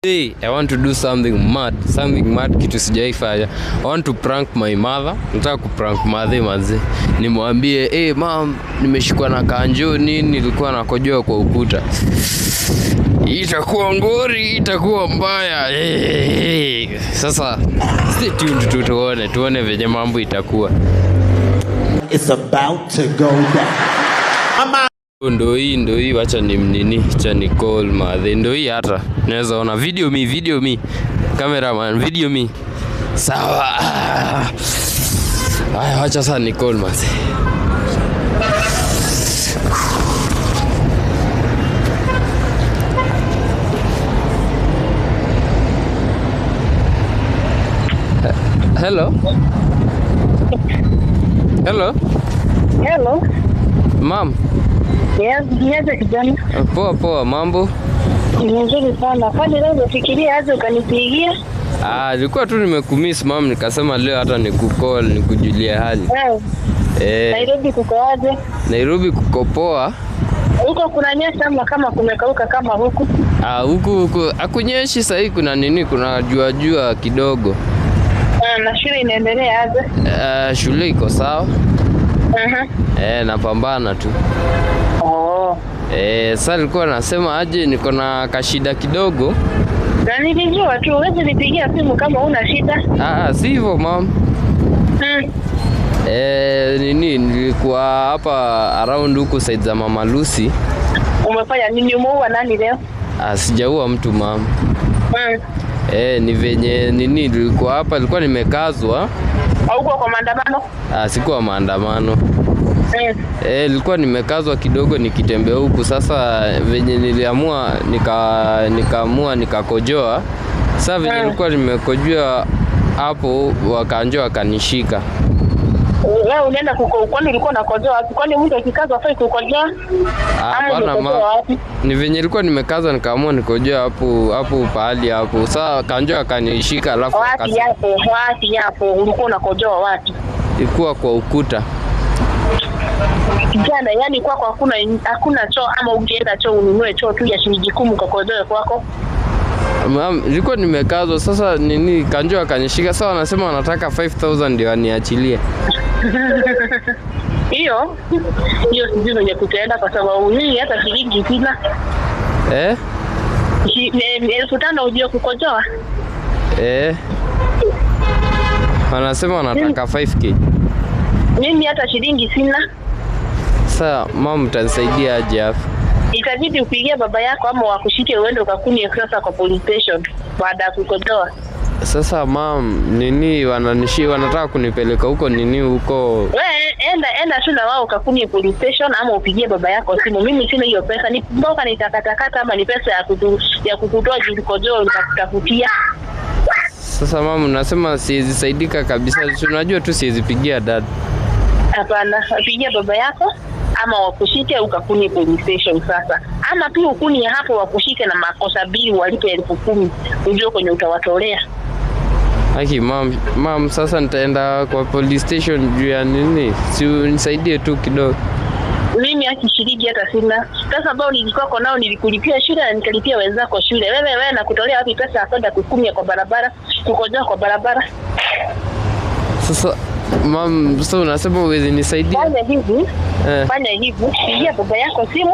Hey, I want to do something mad kitu sijaifanya. I want to prank my mother. Nataka kuprank mother manzi. Nimwambie, "Hey mom, nimeshikwa na kanjo nini, nilikuwa nakojoa kwa ukuta." Itakuwa ngori, itakuwa mbaya. Hey. Sasa stay tuned tuone venye mambo itakuwa. It's about to go down. Ndo hii wacha cha Nicole madhe. Ndo hii hata naweza ona video me cameraman video me. Sawa. Haya wacha sasa Nicole madhe. Hello. Mom. Yes, niaje kijana? Poa, mambo? Nzuri sana. Kwani leo unafikiria aje ukanipigia? Nilikuwa tu nimekumiss mom, nikasema leo hata nikucall nikujulia hali. Nairobi kuko aje? Nairobi kuko poa. Huko kuna nyesha ama kama kumekauka kama huku? Huku hakunyeshi sasa, kuna nini, kuna jua kidogo. Na shule inaendelea aje? Shule iko sawa. Napambana tu. Sasa nilikuwa nasema aje niko na kashida kidogo. Na nilijua tu wewe nipigia simu kama una shida. Si hivyo mom. Nilikuwa hapa around huko side za Mama Lucy. Umefanya nini? Umeua nani leo? Sijaua mtu mom. Ni venye nilikuwa hapa, nilikuwa nimekazwa. Hauko kwa maandamano? Sikuwa maandamano. Nilikuwa nimekazwa kidogo nikitembea huku. Sasa venye niliamua nikaamua nikakojoa. Sasa venye nilikuwa nimekojoa hapo wakanjoa wakanishika. Wewe unaenda kwani ulikuwa unakojoa wapi? Kwani mtu akikazwa afai kukojoa? Ni venye nilikuwa nimekazwa nikaamua nikojoa hapo pahali hapo. Sasa kanjoa akanishika alafu wapi hapo ulikuwa unakojoa wapi? Ilikuwa kwa ukuta. Kijana, yani kwako hakuna choo ama ungeenda choo ununue choo tu ya shilingi 10 ukakojoe kwako? Mama, nilikuwa nimekazwa. Sasa kanjoa kanishika. Sasa wanasema wanataka 5000 ndio aniachilie. Hiyo sijui venye kutaenda kwa sababu mimi hata shilingi sina. 1500 ujue kukojoa? Wanasema wanataka 5k. Mimi hata shilingi sina. Sasa mama utanisaidia aje hapo? Itabidi upigie baba yako ama wakushike uende ukakunie sasa kwa police station baada ya kukojoa. Sasa wanataka kunipeleka huko huko. Wewe enda tu na wao ukakunie police station ama upigie baba yako simu. Mimi sina hiyo pesa. Ni mboka nitakatakata ama ni pesa ya kukutoa juu kukojoa nitakutafutia. Sasa mama unasema siwezi saidika kabisa. Unajua tu siwezi pigia dad. Hapana, pigia baba yako ama wakushike ukakunie police station sasa. Ama pia ukunie hapo wakushike na makosa bili walipe 10,000 ujue kwenye utawatolea. Haki mom, sasa nitaenda kwa police station juu ya nini? Si unisaidie tu kidogo. Mimi shilingi hata sina. Pesa ambao nilikuwa nao nilikulipia shule na nikalipia wenzako shule. Wewe nakutolea wapi pesa ya kwenda kukumia kwa barabara, kukojoa kwa barabara? Sasa mom, sasa unasema uwezi nisaidia? Fanya hivi, pigia baba yako simu.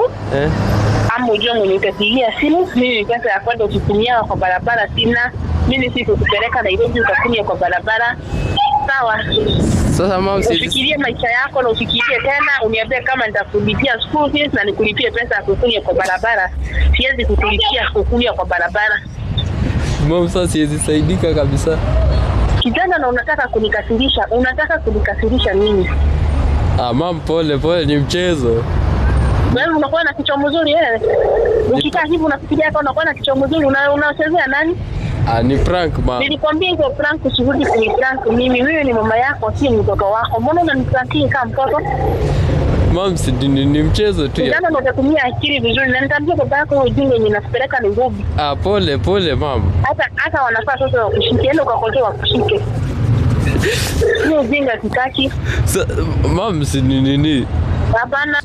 Ama ujue mwenye utapigia simu, mimi pesa ya kwenda kukumia kwa barabara sina. Mimi sikukupeleka Nairobi ukakumia kwa barabara. Sawa. Sasa mom, usifikirie maisha yako na ufikirie tena uniambie kama nitakulipia school fees na nikulipie pesa ya kukunia kwa barabara. Siwezi kukulipia kukunia kwa barabara. Mom, sasa siwezi saidika kabisa. Kijana, na unataka kunikasirisha nini? Mom, pole ni mchezo. Wewe unakuwa na kichwa mzuri wewe. Ukikaa hivi unafikiria kama unakuwa na kichwa mzuri unachezea nani? Ni prank mom. Nilikwambia hizo prank usirudi kwenye prank. Mimi ni mama yako, si mtoto wako. Mbona unaniprankia kama mtoto? Mom, ni mchezo tu. Kijana, unatumia akili vizuri na nitaambia baba yako ujinga yenye nakupeleka Nairobi. Pole mom. Hata wanafaa sasa wakushike, ende ukakojoa wakushike. Ni ujinga sitaki. Mom, si nini? Hapana.